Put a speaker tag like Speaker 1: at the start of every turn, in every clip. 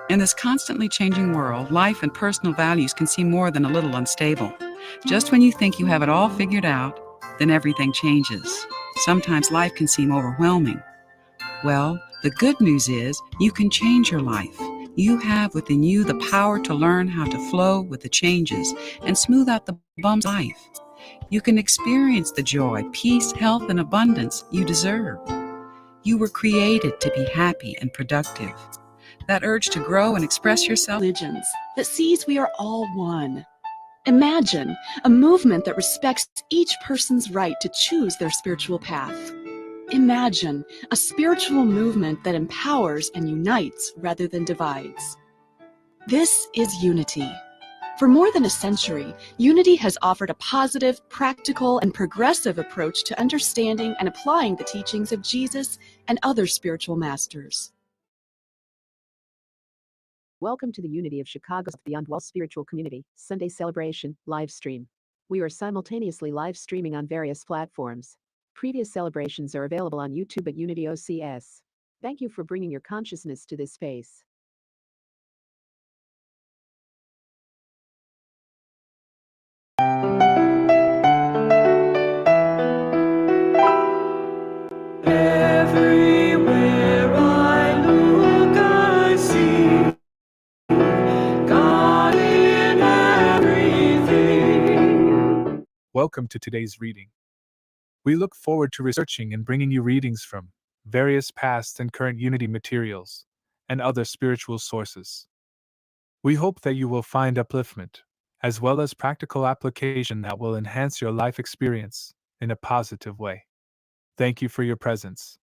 Speaker 1: In this constantly changing world, life and personal values can seem more than a little unstable. Just when you think you have it all figured out, then everything changes. Sometimes life can seem overwhelming. Well, the good news is you can change your life. You have within you the power to learn how to flow with the changes and smooth out the bumps of life. You can experience the joy, peace, health, and abundance you deserve. You were created to be happy and productive. That urge to grow and express yourself.
Speaker 2: Religions that sees we are all one. Imagine a movement that respects each person's right to choose their spiritual path. Imagine a spiritual movement that empowers and unites rather than divides. This is unity. For more than a century, Unity has offered a positive, practical, and progressive approach to understanding and applying the teachings of Jesus and other spiritual masters.
Speaker 3: Welcome to the Unity of Chicago's Beyond Walls Spiritual Community Sunday Celebration live stream. We are simultaneously live streaming on various platforms. Previous celebrations are available on YouTube at Unity OCS. Thank you for bringing your consciousness to this space.
Speaker 4: Everywhere I look, I see God in everything.
Speaker 5: Welcome to today's reading. We look forward to researching and bringing you readings from various past and current Unity materials and other spiritual sources. We hope that you will find upliftment, as well as practical application that will enhance your life experience in a positive way. Thank you for your presence.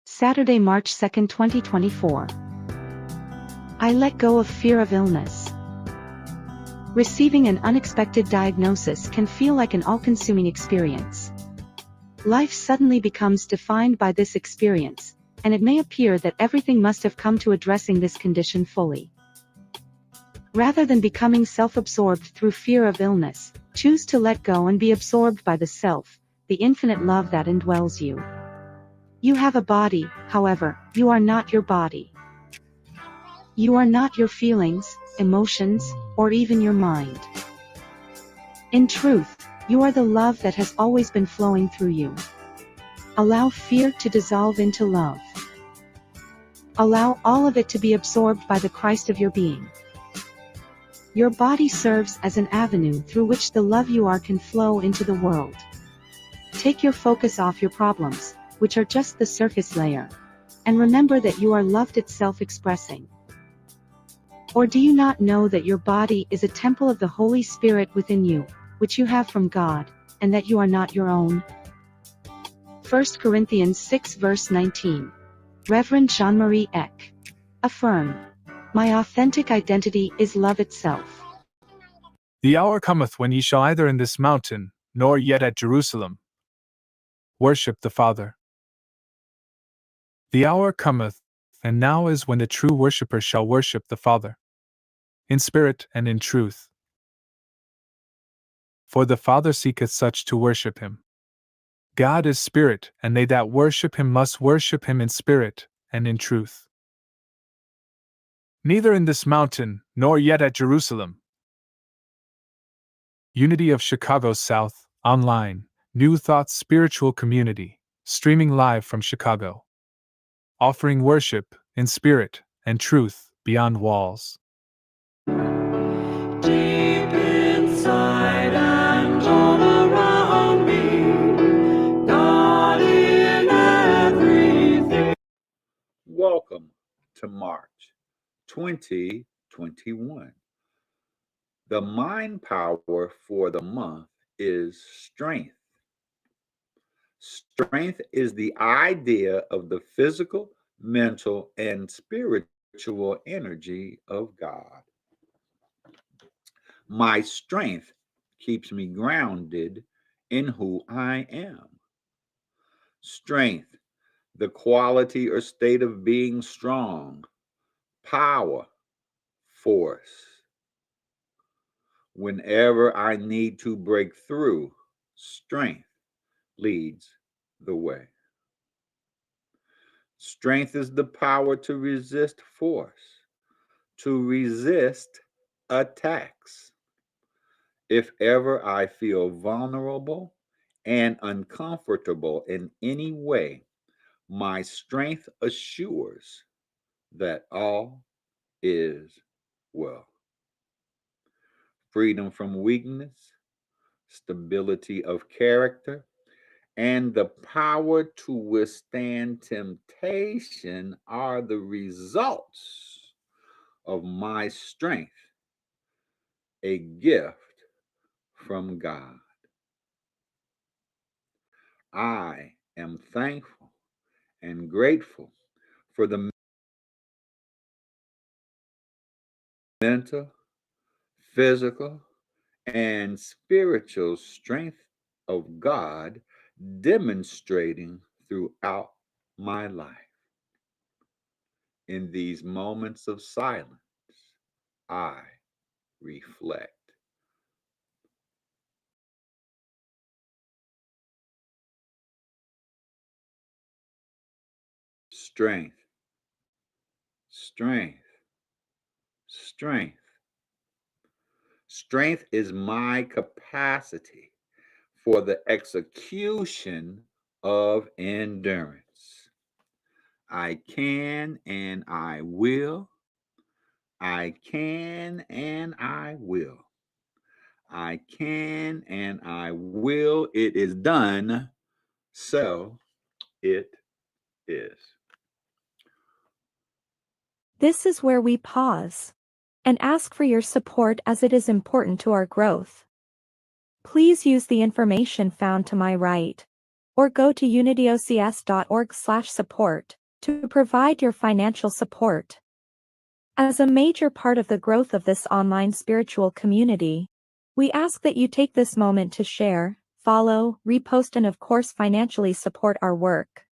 Speaker 6: Saturday, March 2nd, 2024. I let go of fear of illness. Receiving an unexpected diagnosis can feel like an all-consuming experience. Life suddenly becomes defined by this experience, and it may appear that everything must have come to addressing this condition fully. Rather than becoming self-absorbed through fear of illness, choose to let go and be absorbed by the self, the infinite love that indwells you. You have a body, however, you are not your body. You are not your feelings, emotions, or even your mind. In truth, you are the love that has always been flowing through you. Allow fear to dissolve into love. Allow all of it to be absorbed by the Christ of your being. Your body serves as an avenue through which the love you are can flow into the world. Take your focus off your problems, which are just the surface layer, and remember that you are loved itself expressing. Or do you not know that your body is a temple of the Holy Spirit within you, which you have from God, and that you are not your own? 1 Corinthians 6 verse 19. Reverend Jean-Marie Eck. Affirm. My authentic identity is love itself.
Speaker 5: The hour cometh when ye shall either in this mountain, nor yet at Jerusalem, worship the Father. The hour cometh, and now is when the true worshipper shall worship the Father, in spirit and in truth. For the Father seeketh such to worship him. God is spirit, and they that worship him must worship him in spirit and in truth. Neither in this mountain, nor yet at Jerusalem. Unity of Chicago South, online, New Thoughts Spiritual Community, streaming live from Chicago. Offering worship in spirit and truth beyond walls.
Speaker 4: Deep inside and all around me, God in everything.
Speaker 7: Welcome to March 2021. The mind power for the month is strength. Strength is the idea of the physical, mental, and spiritual energy of God. My strength keeps me grounded in who I am. Strength, the quality or state of being strong, power, force. Whenever I need to break through, strength leads the way. Strength is the power to resist force, to resist attacks. If ever I feel vulnerable and uncomfortable in any way, my strength assures that all is well. Freedom from weakness, stability of character, and the power to withstand temptation are the results of my strength, a gift from God. I am thankful and grateful for the mental, physical, and spiritual strength of God demonstrating throughout my life. In these moments of silence, I reflect. Strength, strength, strength. Strength is my capacity for the execution of endurance. I can and I will. I can and I will. I can and I will. It is done. So it is.
Speaker 8: This is where we pause and ask for your support as it is important to our growth. Please use the information found to my right, or go to unityocs.org/support to provide your financial support. As a major part of the growth of this online spiritual community, we ask that you take this moment to share, follow, repost, and of course financially support our work.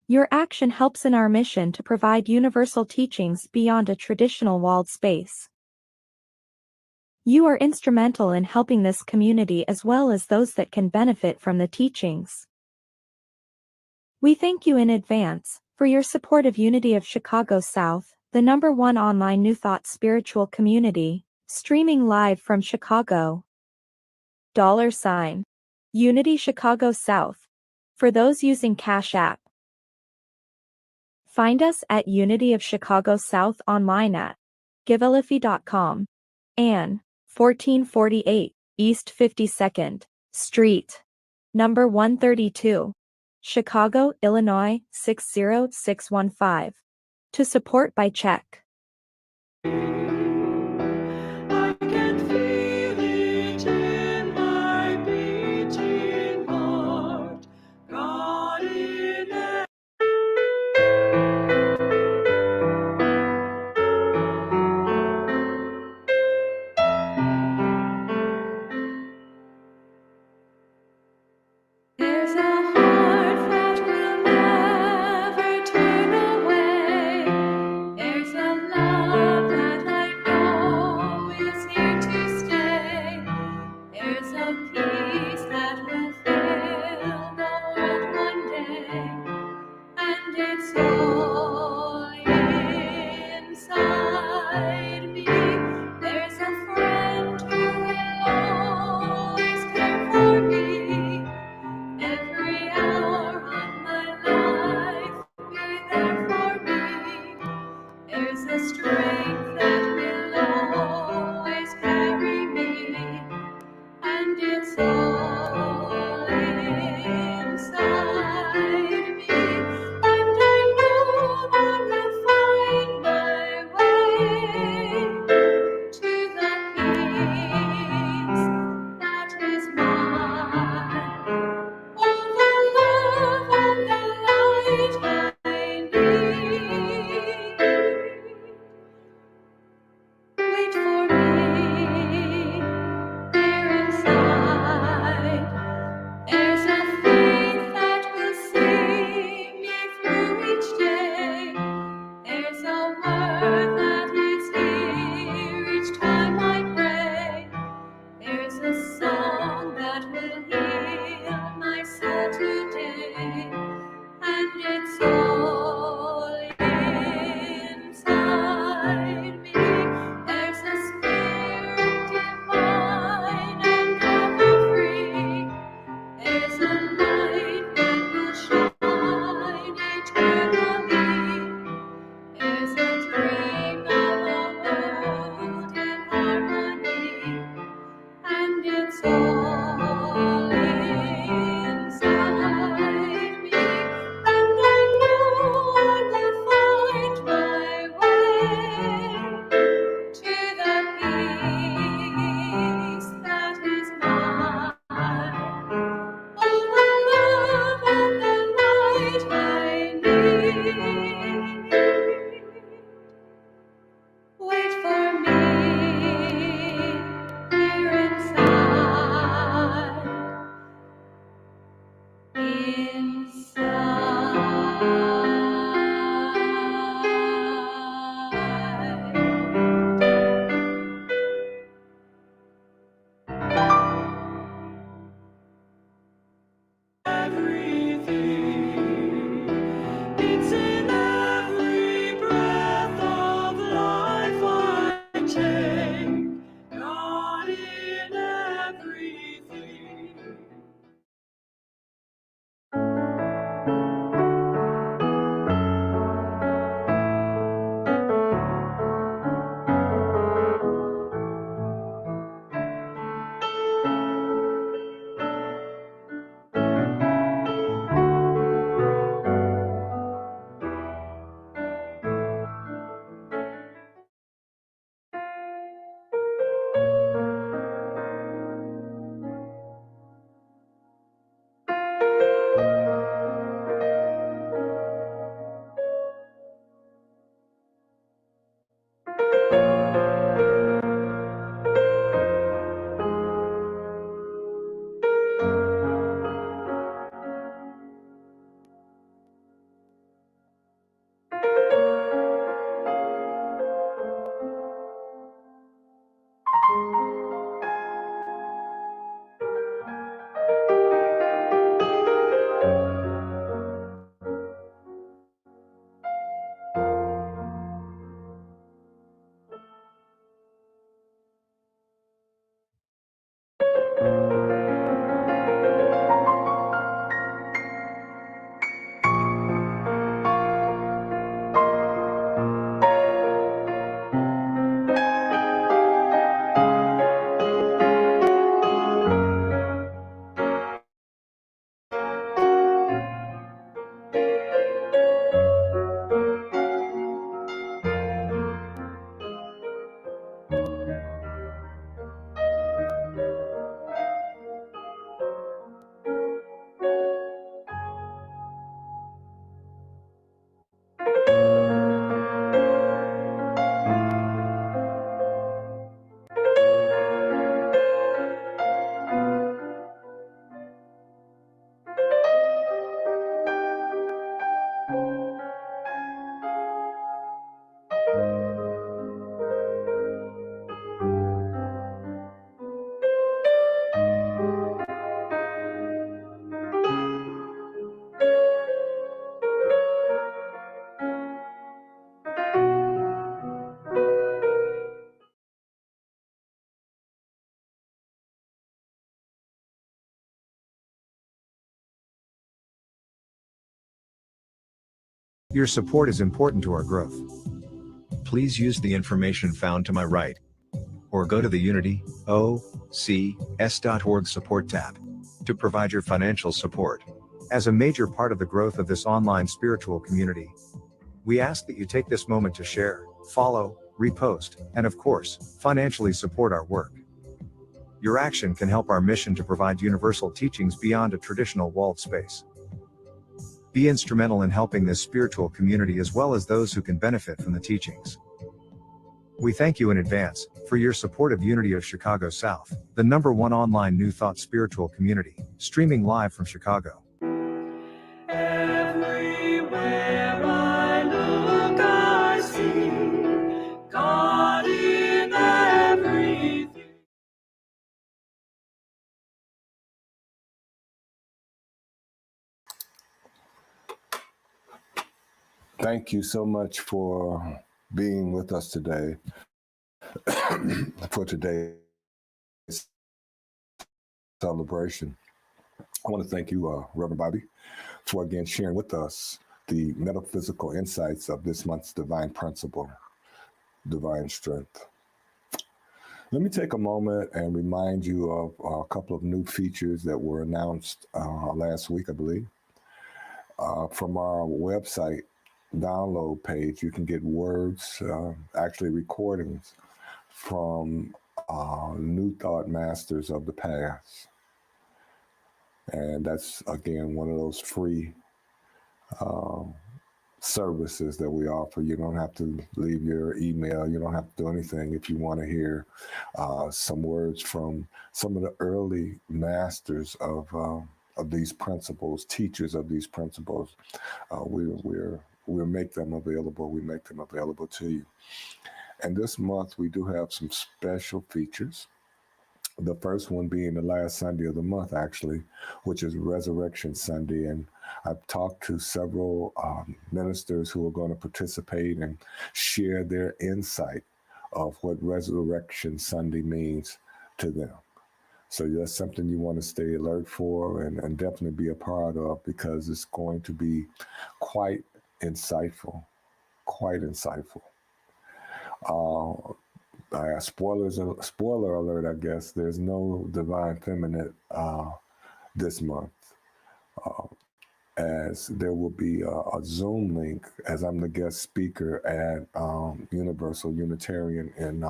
Speaker 8: Your action helps in our mission to provide universal teachings beyond a traditional walled space. You are instrumental in helping this community as well as those that can benefit from the teachings. We thank you in advance for your support of Unity of Chicago South, the #1 online New Thought spiritual community, streaming live from Chicago. $, Unity Chicago South. For those using Cash App. Find us at Unity of Chicago South online at givealifi.com and 1448 East 52nd Street, number 132, Chicago, Illinois 60615. To support by check.
Speaker 4: I can feel it in my beating heart. God in There's a heart that will never turn away. There's a It's in every breath of life I take, God in everything.
Speaker 9: Your support is important to our growth. Please use the information found to my right, or go to the UnityOCS.org support tab to provide your financial support. As a major part of the growth of this online spiritual community, we ask that you take this moment to share, follow, repost, and of course, financially support our work. Your action can help our mission to provide universal teachings beyond a traditional walled space. Be instrumental in helping this spiritual community as well as those who can benefit from the teachings. We thank you in advance for your support of Unity of Chicago South, the #1 online New Thought spiritual community, streaming live from Chicago.
Speaker 4: Everywhere I look, I see God in everything.
Speaker 10: Thank you so much for being with us today for today's celebration. I want to thank you, Reverend Bobby, for again sharing with us the metaphysical insights of this month's divine principle, divine strength. Let me take a moment and remind you of a couple of new features that were announced last week, I believe. From our website download page, you can get words, actually recordings from New Thought masters of the past. And that's, again, one of those free services that we offer. You don't have to leave your email. You don't have to do anything if you want to hear some words from some of the early masters of of these principles, teachers of these principles, we'll make them available. We make them available to you. And this month we do have some special features. The first one being the last Sunday of the month, actually, which is Resurrection Sunday. And I've talked to several ministers who are going to participate and share their insight of what Resurrection Sunday means to them. So that's something you want to stay alert for and definitely be a part of, because it's going to be quite insightful, quite insightful. Spoiler alert, I guess, there's no Divine Feminine this month, as there will be a Zoom link, as I'm the guest speaker at Universal Unitarian in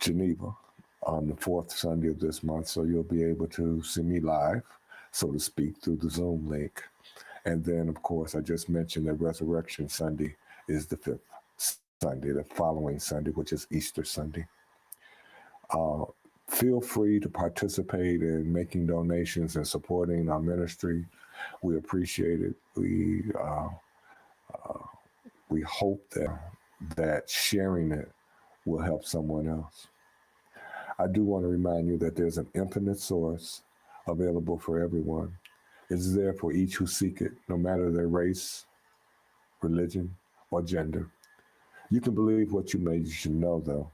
Speaker 10: Geneva on the fourth Sunday of this month. So you'll be able to see me live, so to speak, through the Zoom link. And then, of course, I just mentioned that Resurrection Sunday is the fifth Sunday, the following Sunday, which is Easter Sunday. Feel free to participate in making donations and supporting our ministry. We appreciate it. We hope that sharing it will help someone else. I do want to remind you that there's an infinite source available for everyone. It's there for each who seek it, no matter their race, religion, or gender. You can believe what you may. You should know, though,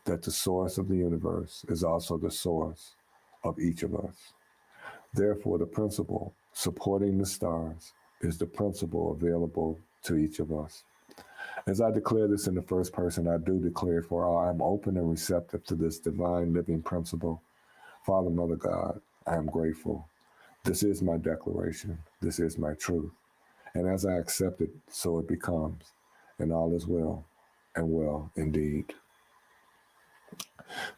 Speaker 10: that the source of the universe is also the source of each of us. Therefore, the principle supporting the stars is the principle available to each of us. As I declare this in the first person, I do declare for all, I am open and receptive to this divine living principle. Father, Mother God, I am grateful. This is my declaration. This is my truth. And as I accept it, so it becomes. And all is well, and well indeed.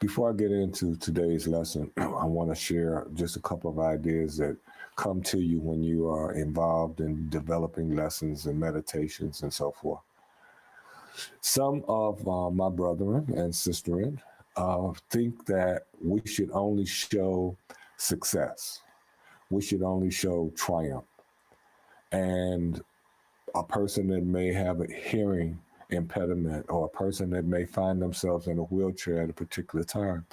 Speaker 10: Before I get into today's lesson, I want to share just a couple of ideas that come to you when you are involved in developing lessons and meditations and so forth. Some of my brethren and sisterin think that we should only show success. We should only show triumph. And a person that may have a hearing impediment, or a person that may find themselves in a wheelchair at a particular time,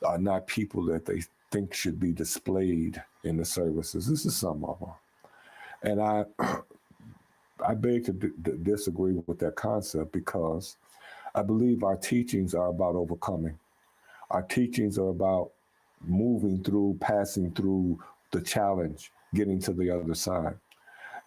Speaker 10: are not people that they think should be displayed in the services. This is some of them. And I beg to disagree with that concept, because I believe our teachings are about overcoming. Our teachings are about moving through, passing through the challenge, getting to the other side.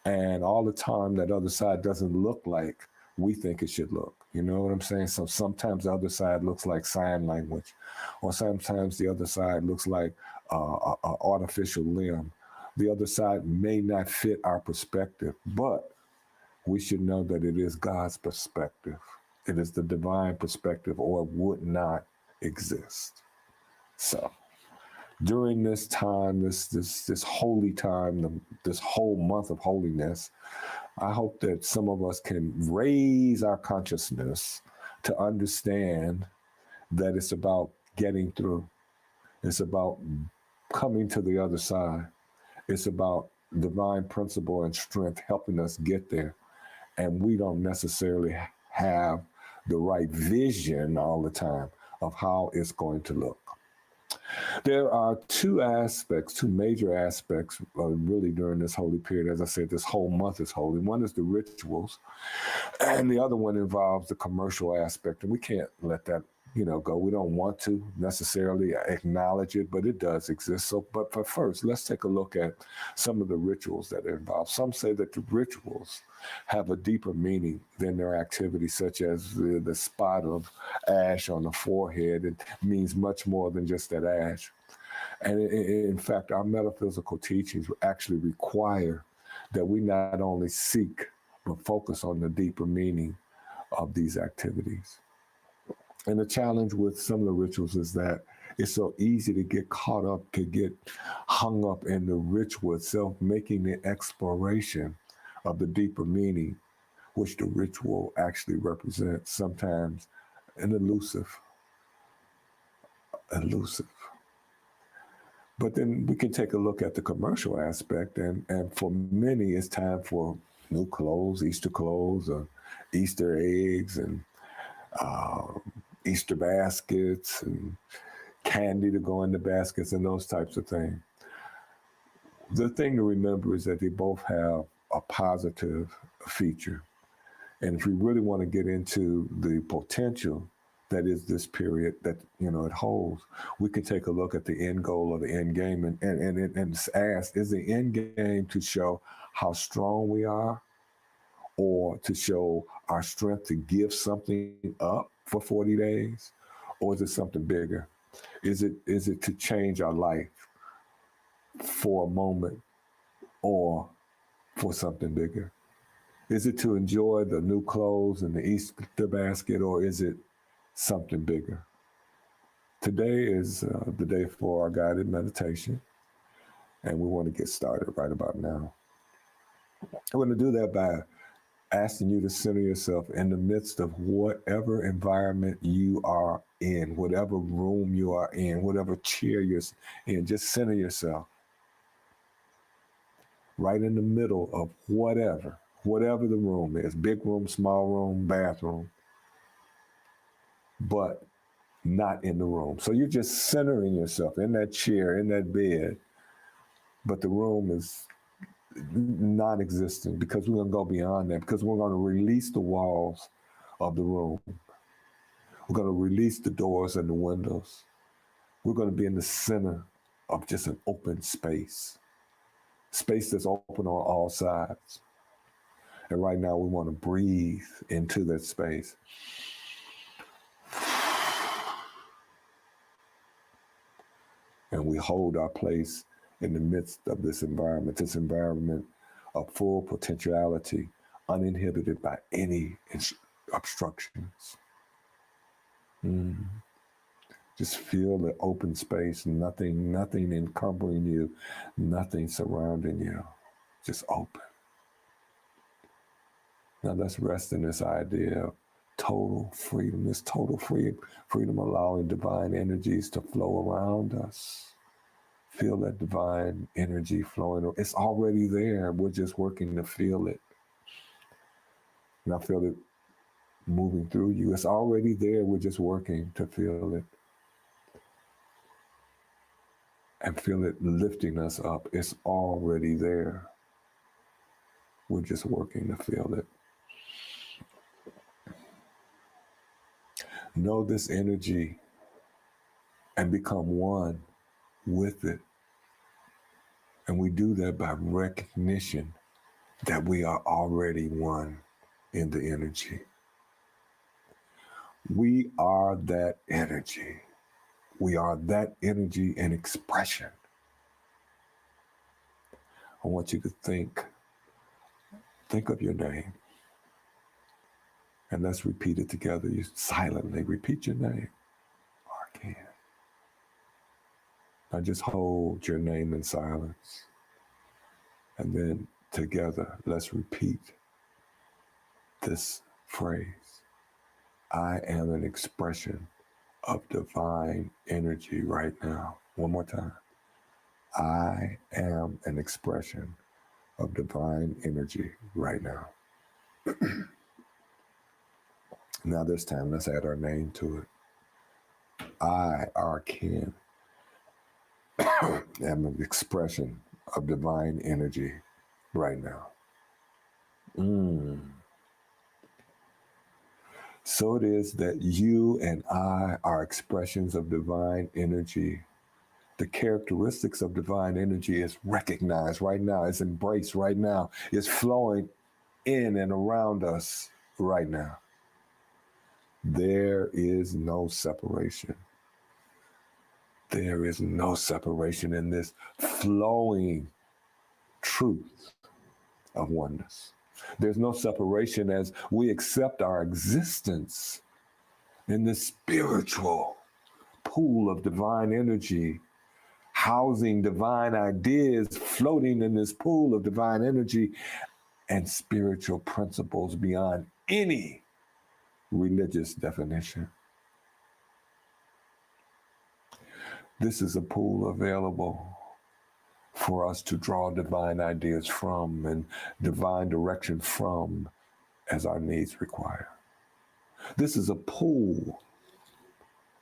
Speaker 10: And all the time, that other side doesn't look like we think it should look. You know what I'm saying? So sometimes the other side looks like sign language, or sometimes the other side looks like an artificial limb. The other side may not fit our perspective, but we should know that it is God's perspective. It is the divine perspective, or it would not exist. So during this time, this holy time, this whole month of holiness, I hope that some of us can raise our consciousness to understand that it's about getting through. It's about coming to the other side. It's about divine principle and strength helping us get there. And we don't necessarily have the right vision all the time of how it's going to look. There are two major aspects really during this holy period. As I said, this whole month is holy. One is the rituals, and the other one involves the commercial aspect. And we can't let that go. We don't want to necessarily acknowledge it, but it does exist. But first, let's take a look at some of the rituals that are involved. Some say that the rituals have a deeper meaning than their activities, such as the spot of ash on the forehead. It means much more than just that ash. And in fact, our metaphysical teachings actually require that we not only seek, but focus on the deeper meaning of these activities. And the challenge with some of the rituals is that it's so easy to get caught up, to get hung up in the ritual itself, making the exploration of the deeper meaning, which the ritual actually represents, sometimes an elusive. But then we can take a look at the commercial aspect, and for many, it's time for new clothes, Easter clothes, or Easter eggs, and uh, Easter baskets, and candy to go in the baskets, and those types of things. The thing to remember is that they both have a positive feature. And if we really want to get into the potential that is this period that it holds, we can take a look at the end goal or the end game and ask, is the end game to show how strong we are, or to show our strength to give something up for 40 days? Or is it something bigger? Is it to change our life for a moment, or for something bigger? Is it to enjoy the new clothes and the Easter basket, or is it something bigger? Today is the day for our guided meditation, and we want to get started right about now. I want to do that by asking you to center yourself in the midst of whatever environment you are in, whatever room you are in, whatever chair you're in. Just center yourself right in the middle of whatever the room is, big room, small room, bathroom, but not in the room. So you're just centering yourself in that chair, in that bed, but the room is non-existent, because we're going to go beyond that, because we're going to release the walls of the room. We're going to release the doors and the windows. We're going to be in the center of just an open space that's open on all sides. And right now we want to breathe into that space. And we hold our place in the midst of this environment of full potentiality, uninhibited by any obstructions. Just feel the open space, nothing encumbering you, nothing surrounding you, just open. Now let's rest in this idea of total freedom, this total freedom allowing divine energies to flow around us. Feel that divine energy flowing. It's already there. We're just working to feel it. And I feel it moving through you. It's already there. We're just working to feel it. And feel it lifting us up. It's already there. We're just working to feel it. Know this energy and become one with it. And we do that by recognition that we are already one in the energy. We are that energy. We are that energy in expression. I want you to think of your name. And let's repeat it together. You silently repeat your name. Arkan. Now just hold your name in silence. And then together, let's repeat this phrase. I am an expression of divine energy right now. One more time. I am an expression of divine energy right now. Now this time, let's add our name to it. I, Arkan, am an expression of divine energy right now. So it is that you and I are expressions of divine energy. The characteristics of divine energy is recognized right now, it's embraced right now, it's flowing in and around us right now. There is no separation. There is no separation in this flowing truth of oneness. There's no separation as we accept our existence in this spiritual pool of divine energy, housing divine ideas, floating in this pool of divine energy and spiritual principles beyond any religious definition. This is a pool available for us to draw divine ideas from and divine direction from as our needs require. This is a pool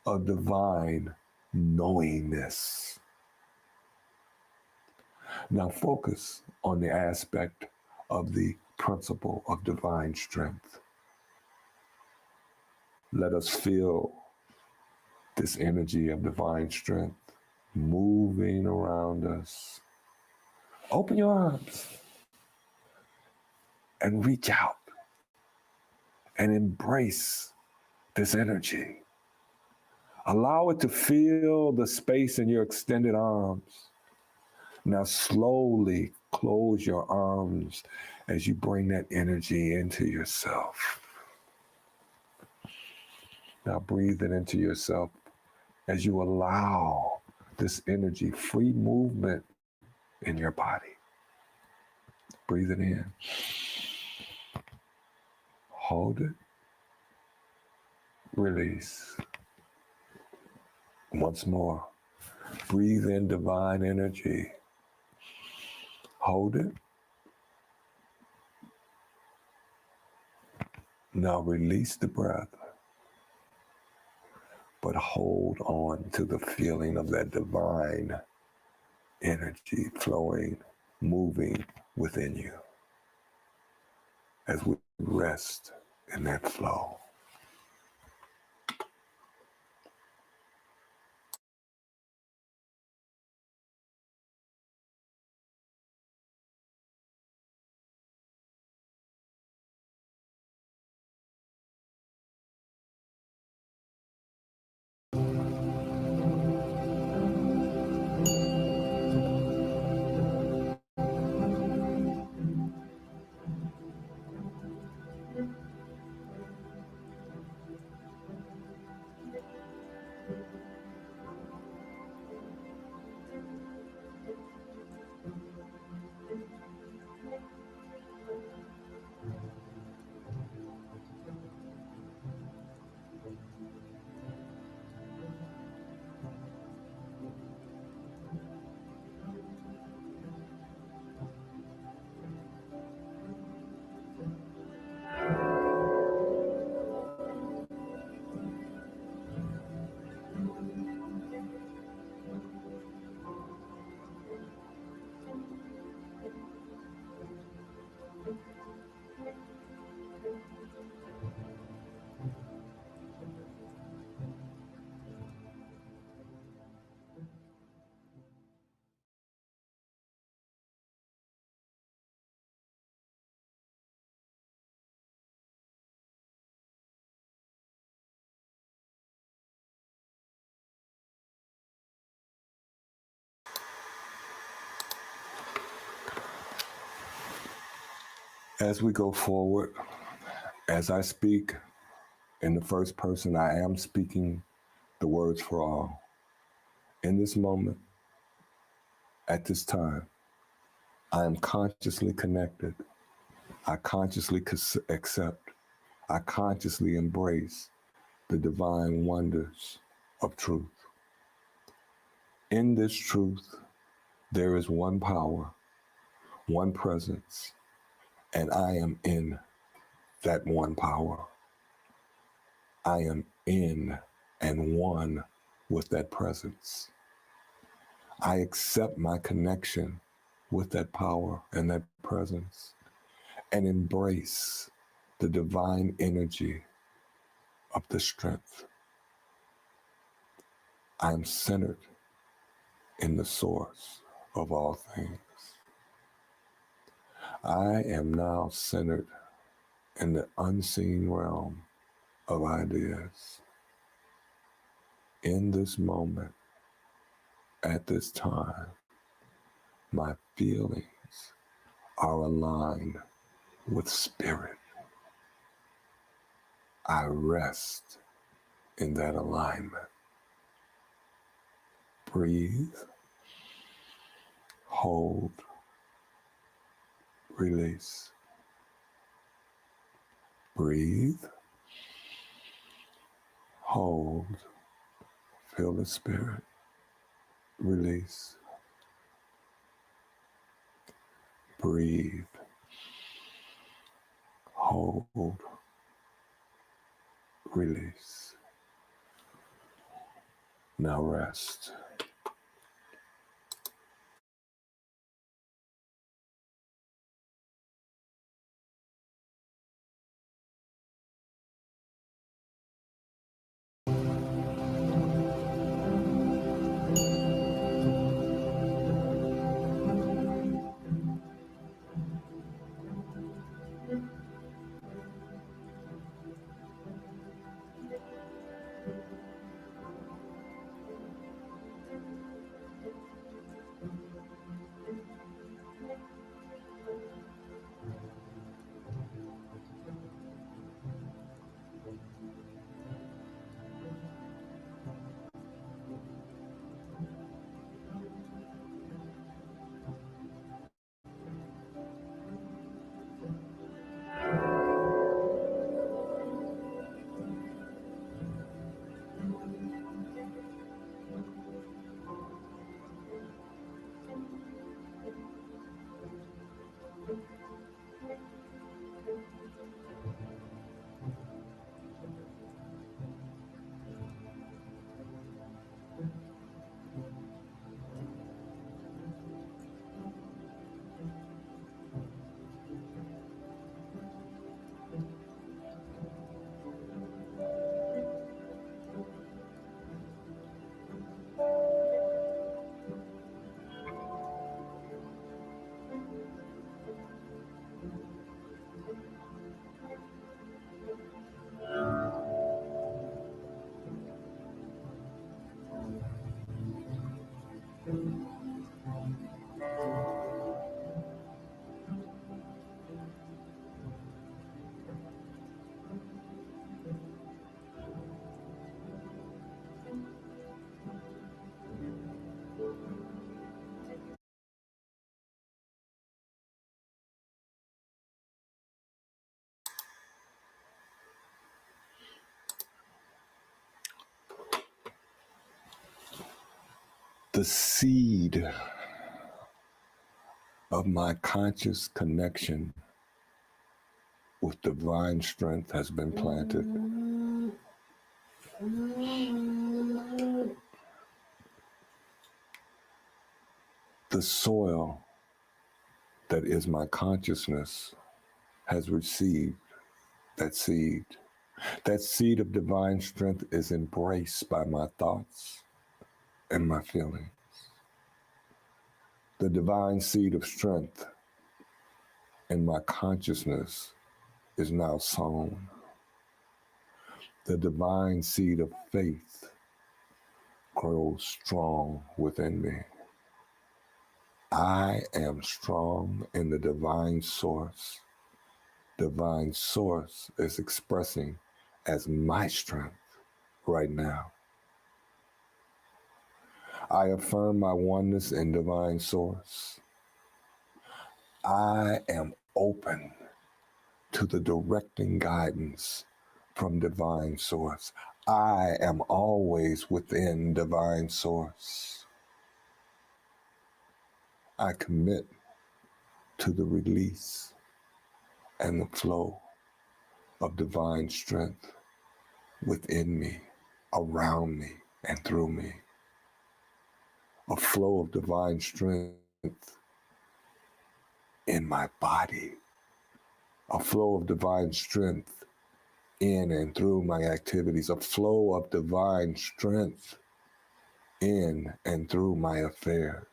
Speaker 10: of divine knowingness. Now focus on the aspect of the principle of divine strength. Let us feel this energy of divine strength moving around us. Open your arms and reach out and embrace this energy. Allow it to fill the space in your extended arms. Now slowly close your arms as you bring that energy into yourself. Now breathe it into yourself as you allow this energy, free movement in your body. Breathe it in. Hold it. Release. Once more. Breathe in divine energy. Hold it. Now release the breath. But hold on to the feeling of that divine energy flowing, moving within you as we rest in that flow. As we go forward, as I speak in the first person, I am speaking the words for all. In this moment, at this time, I am consciously connected. I consciously accept. I consciously embrace the divine wonders of truth. In this truth, there is one power, one presence, and I am in that one power. I am in and one with that presence. I accept my connection with that power and that presence and embrace the divine energy of the strength. I am centered in the source of all things. I am now centered in the unseen realm of ideas. In this moment, at this time, my feelings are aligned with spirit. I rest in that alignment. Breathe, hold, release. Breathe, hold, feel the spirit. release. Breathe. Hold. Release. Now rest. The seed of my conscious connection with divine strength has been planted. The soil that is my consciousness has received that seed. That seed of divine strength is embraced by my thoughts and my feelings. The divine seed of strength in my consciousness is now sown. The divine seed of faith grows strong within me. I am strong in the divine source. Divine source is expressing as my strength right now. I affirm my oneness in divine source. I am open to the directing guidance from divine source. I am always within divine source. I commit to the release and the flow of divine strength within me, around me, and through me. A flow of divine strength in my body. A flow of divine strength in and through my activities. A flow of divine strength in and through my affairs.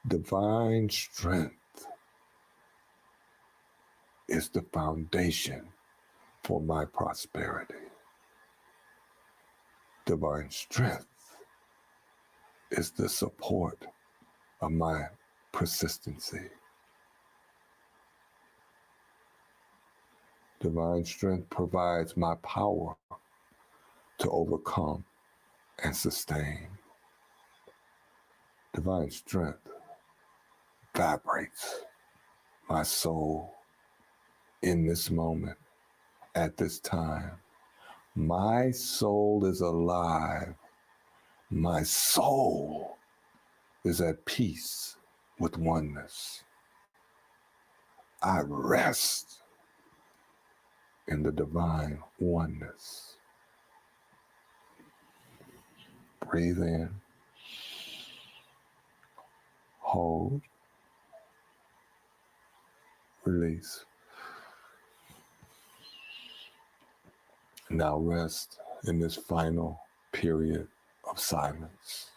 Speaker 10: Divine strength is the foundation for my prosperity. Divine strength is the support of my persistency. Divine strength provides my power to overcome and sustain. Divine strength vibrates my soul in this moment, at this time. My soul is alive My soul is at peace with oneness. I rest in the divine oneness. Breathe in, hold, release. Now rest in this final period of silence.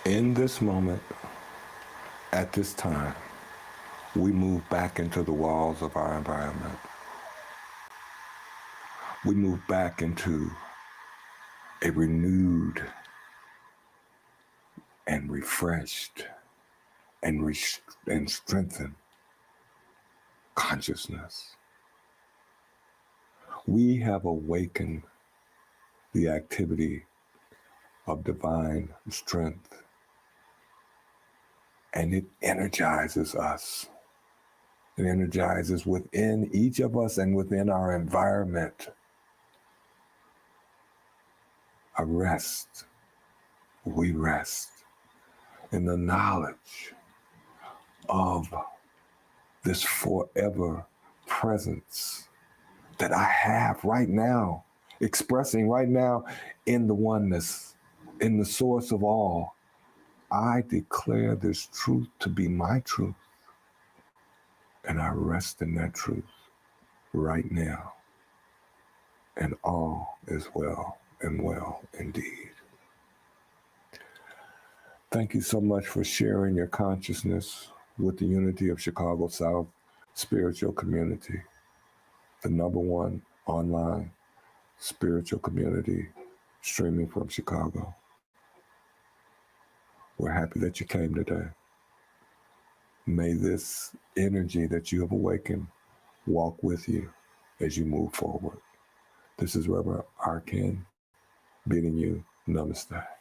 Speaker 10: In this moment, at this time, we move back into the walls of our environment. We move back into a renewed and refreshed and strengthened consciousness. We have awakened the activity of divine strength, and it energizes us. It energizes within each of us and within our environment. We rest in the knowledge of this forever presence that I have right now, expressing right now in the oneness, in the source of all. I declare this truth to be my truth, and I rest in that truth right now. And all is well and well indeed. Thank you so much for sharing your consciousness with the Unity of Chicago South Spiritual Community, the #1 online spiritual community streaming from Chicago. We're happy that you came today. May this energy that you have awakened walk with you as you move forward. This is Reverend Arkan bidding you namaste.